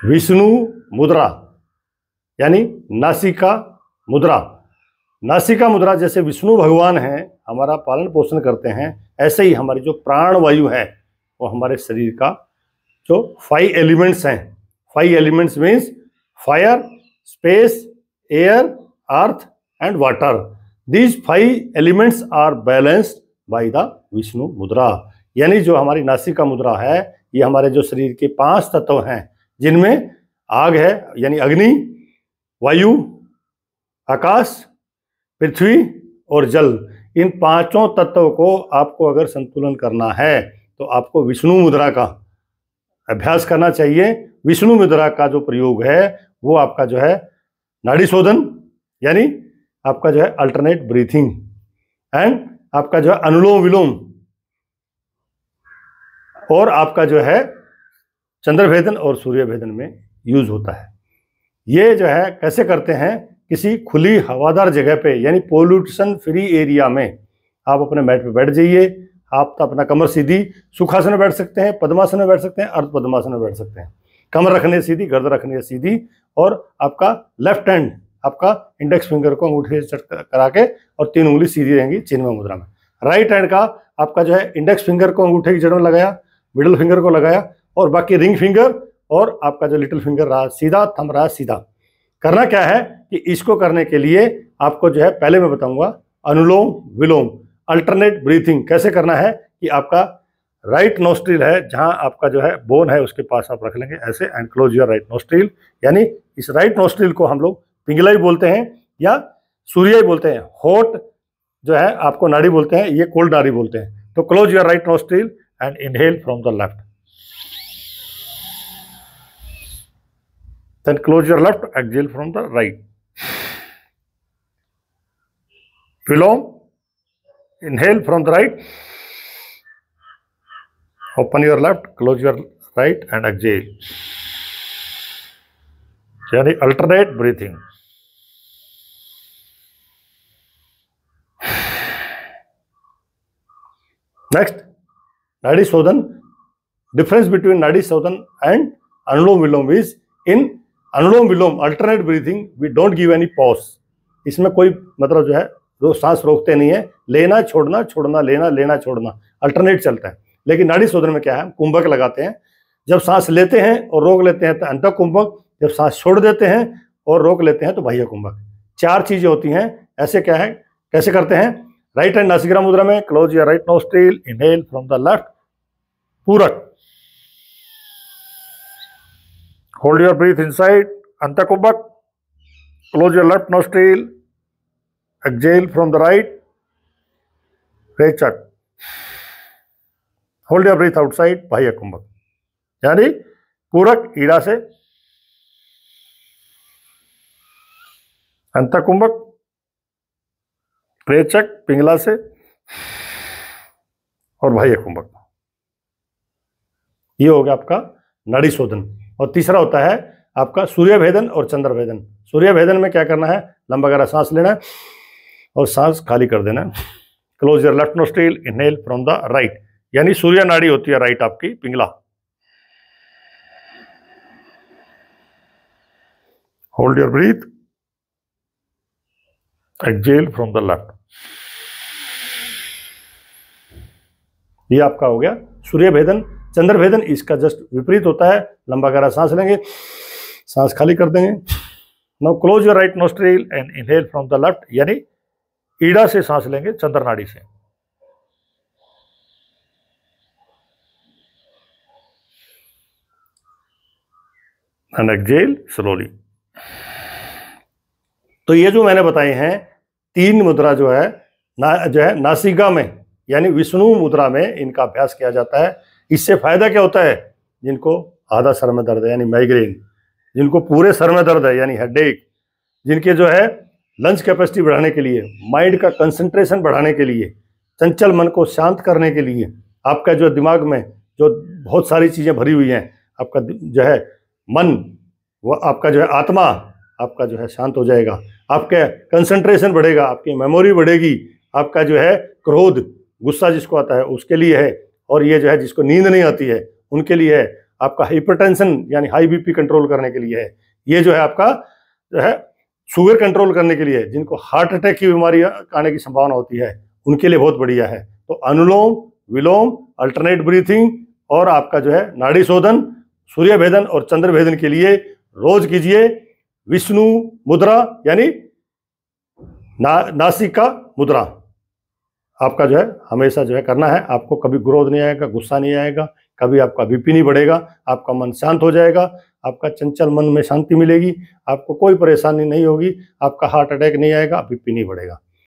विष्णु मुद्रा यानी नासिका मुद्रा। नासिका मुद्रा जैसे विष्णु भगवान हैं, हमारा पालन पोषण करते हैं, ऐसे ही हमारी जो प्राण वायु है वो हमारे शरीर का जो 5 एलिमेंट्स हैं। 5 elements means fire, space, air, earth and water. These 5 elements are balanced by the Vishnu mudra. यानी जो हमारी नासिका मुद्रा है, ये हमारे जो शरीर के 5 तत्व हैं, जिनमें आग है यानी अग्नि, वायु, आकाश, पृथ्वी और जल, इन 5 तत्वों को आपको अगर संतुलन करना है तो आपको विष्णु मुद्रा का अभ्यास करना चाहिए। विष्णु मुद्रा का जो प्रयोग है वो आपका जो है नाड़ी शोधन यानी आपका जो है अल्टरनेट ब्रीथिंग एंड आपका जो है अनुलोम विलोम और आपका जो है चंद्रभेदन और सूर्यभेदन में यूज होता है। ये जो है कैसे करते हैं, किसी खुली हवादार जगह पे यानी पोल्यूशन फ्री एरिया में आप अपने मैट पे बैठ जाइए। आप तो अपना कमर सीधी सुखासन में बैठ सकते हैं, पद्मासन में बैठ सकते हैं, अर्ध पद्मासन में बैठ सकते हैं। कमर रखने सीधी, गर्दन रखने सीधी, और आपका लेफ्ट हैंड आपका इंडेक्स फिंगर को अंगूठे से करा के और 3 उंगली सीधी रहेंगी चिन्मय मुद्रा में। राइट हैंड का आपका जो है इंडेक्स फिंगर को अंगूठे की जड़ में लगाया, मिडिल फिंगर को लगाया और बाकी रिंग फिंगर और आपका जो लिटिल फिंगर रहा सीधा, थंब रहा सीधा। करना क्या है कि इसको करने के लिए आपको जो है पहले मैं बताऊंगा अनुलोम विलोम अल्टरनेट ब्रीथिंग कैसे करना है कि आपका राइट नोस्ट्रिल है, जहां आपका जो है बोन है उसके पास आप रख लेंगे ऐसे and close your right nostril. यानी इस राइट नोस्ट्रिल को हम लोग पिंगलाई बोलते हैं या सूर्याई बोलते हैं। हॉट जो है आपको नाड़ी बोलते हैं, ये कोल्ड नाड़ी बोलते हैं। तो close your right nostril and inhale from the left, then close your left, exhale from the right. Vilom, inhale from the right, open your left, close your right and exhale. यानी alternate breathing. Next, Nadi Shodhan. Difference between Nadi Shodhan and Anulom Vilom is in Anulom Vilom alternate breathing we don't give any pause. इसमें कोई मतलब जो है वो सांस रोकते नहीं है, लेना छोड़ना छोड़ना लेना लेना छोड़ना अल्टरनेट चलता है। लेकिन नाड़ी शोधन में क्या है, कुंभक लगाते हैं। जब सांस लेते हैं और रोक लेते हैं तो अंतः कुंभक, जब सांस छोड़ देते हैं और रोक लेते हैं तो बाह्य कुंभक। 4 चीजें होती हैं। ऐसे क्या है, कैसे करते हैं, राइट हैंड नासिका मुद्रा में close your right nostril, inhale from the left, पूरक, hold your breath inside, Anta Kumbhak, close your left nostril, exhale from the right, Rechak, hold your breath outside, Bahya Kumbhak। यानी पूरक ईड़ा से, अंता कुंभक, रेचक पिंगला से और बाह्य कुंभक। ये हो गया आपका नाड़ी शोधन। और तीसरा होता है आपका सूर्यभेदन और चंद्रभेदन। सूर्यभेदन में क्या करना है, लंबा गहरा सांस लेना है और सांस खाली कर देना है। Close your left nostril, inhale from the right, यानी सूर्य नाड़ी होती है राइट आपकी Pingala. Hold your breath, exhale from the left. ये आपका हो गया सूर्यभेदन। चंद्रभेदन इसका जस्ट विपरीत होता है, लंबा गहरा सांस लेंगे, सांस खाली कर देंगे। Now close your right nostril and inhale from the left, यानी ईड़ा से सांस लेंगे चंद्र नाड़ी से। And exhale slowly. तो ये जो मैंने बताए हैं 3 मुद्रा जो है नासिका में यानी विष्णु मुद्रा में इनका अभ्यास किया जाता है। इससे फायदा क्या होता है, जिनको आधा सर में दर्द है यानी माइग्रेन, जिनको पूरे सर में दर्द है यानी हेडेक, जिनके जो है लंग्स कैपेसिटी बढ़ाने के लिए, माइंड का कंसंट्रेशन बढ़ाने के लिए, चंचल मन को शांत करने के लिए, आपका जो दिमाग में जो बहुत सारी चीज़ें भरी हुई हैं, आपका जो है मन, वो आपका जो है आत्मा आपका जो है शांत हो जाएगा, आपका कंसंट्रेशन बढ़ेगा, आपकी मेमोरी बढ़ेगी, आपका जो है क्रोध गुस्सा जिसको आता है उसके लिए है, और ये जो है जिसको नींद नहीं आती है उनके लिए है, आपका हाइपरटेंशन यानी हाई बीपी कंट्रोल करने के लिए है। ये जो है आपका जो है शुगर कंट्रोल करने के लिए, जिनको हार्ट अटैक की बीमारी आने की संभावना होती है उनके लिए बहुत बढ़िया है। तो अनुलोम विलोम, अल्टरनेट ब्रीथिंग और आपका जो है नाड़ी शोधन, सूर्य भेदन और चंद्र भेदन के लिए रोज कीजिए विष्णु मुद्रा यानी नासिका मुद्रा। आपका जो है हमेशा जो है करना है। आपको कभी क्रोध नहीं आएगा, गुस्सा नहीं आएगा, कभी आपका बीपी नहीं बढ़ेगा, आपका मन शांत हो जाएगा, आपका चंचल मन में शांति मिलेगी, आपको कोई परेशानी नहीं होगी, आपका हार्ट अटैक नहीं आएगा, बीपी नहीं बढ़ेगा।